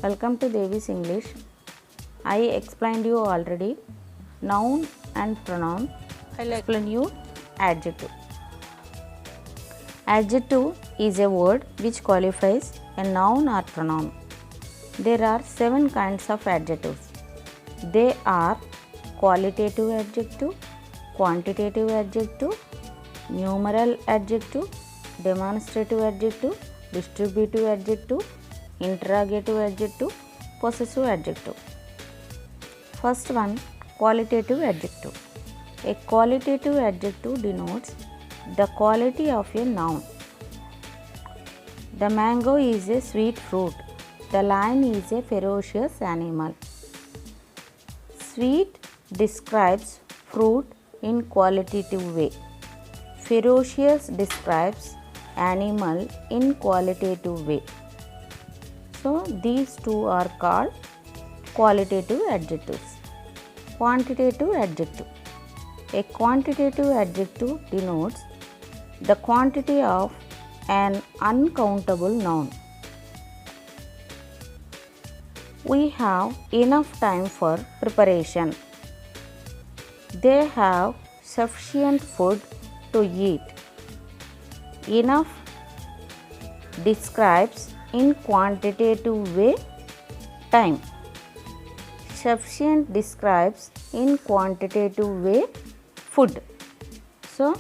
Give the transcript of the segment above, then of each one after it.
Welcome to Devi's English. I explained you already noun and pronoun. I'll explain you adjective. Adjective is a word which qualifies a noun or pronoun. There are 7 kinds of adjectives. They are qualitative adjective, quantitative adjective, numeral adjective, demonstrative adjective, distributive adjective, interrogative adjective, possessive adjective. First one, qualitative adjective. A qualitative adjective denotes the quality of a noun. The mango is a sweet fruit. The lion is a ferocious animal. Sweet describes fruit in qualitative way. Ferocious describes animal in qualitative way. So these two are called qualitative adjectives. Quantitative adjective. A quantitative adjective denotes the quantity of an uncountable noun. We have enough time for preparation. They have sufficient food to eat. Enough describes in quantitative way time. Sufficient describes in quantitative way food. So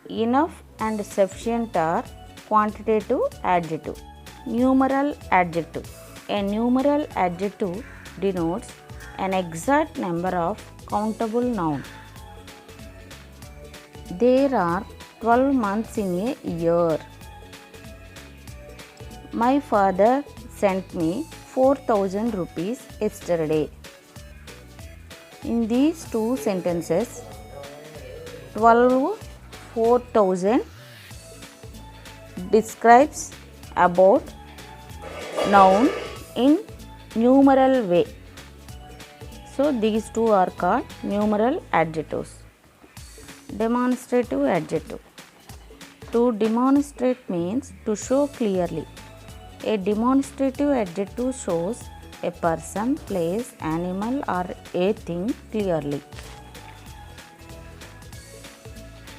enough and sufficient are quantitative adjective. Numeral adjective. A numeral adjective denotes an exact number of countable noun. There are 12 months in a year. My father sent me 4,000 rupees yesterday. In these two sentences, 12, 4,000 describes about noun in numeral way. So these two are called numeral adjectives. Demonstrative adjective. To demonstrate means to show clearly. A demonstrative adjective shows a person, place, animal or a thing clearly.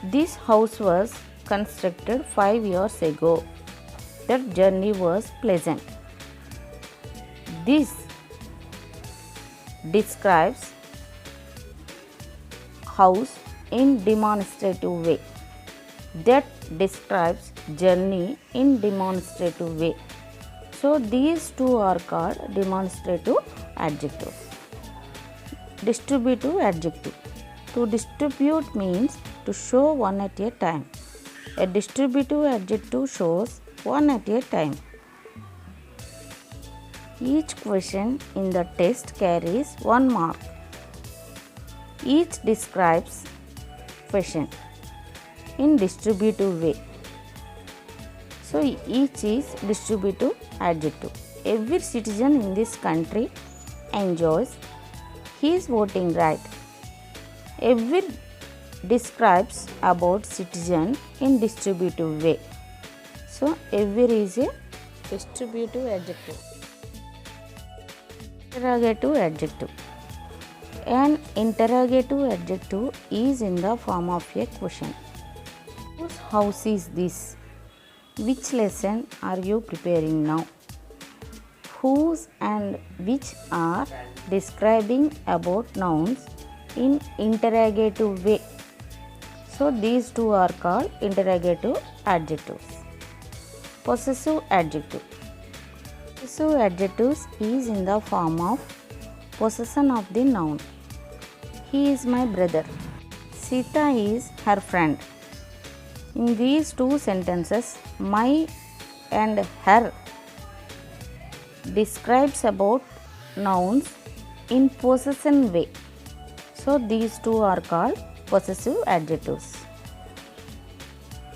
This house was constructed 5 years ago. That journey was pleasant. This describes house in demonstrative way. That describes journey in demonstrative way. So these two are called demonstrative adjectives. Distributive adjective. To distribute means to show one at a time. A distributive adjective shows one at a time. Each question in the test carries 1 mark. Each describes question in distributive way. So each is distributive adjective. Every citizen in this country enjoys his voting right. Every describes about citizen in distributive way. So every is a distributive adjective. Interrogative adjective. An interrogative adjective is in the form of a question. Whose house is this? Which lesson are you preparing now? Whose and which are describing about nouns in interrogative way. So these two are called interrogative adjectives. Possessive adjective. Possessive adjectives is in the form of possession of the noun. He is my brother. Sita is her friend. In these two sentences, my and her describes about nouns in possession way. So these two are called possessive adjectives.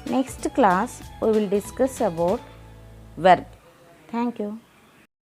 Next class we will discuss about verb. Thank you.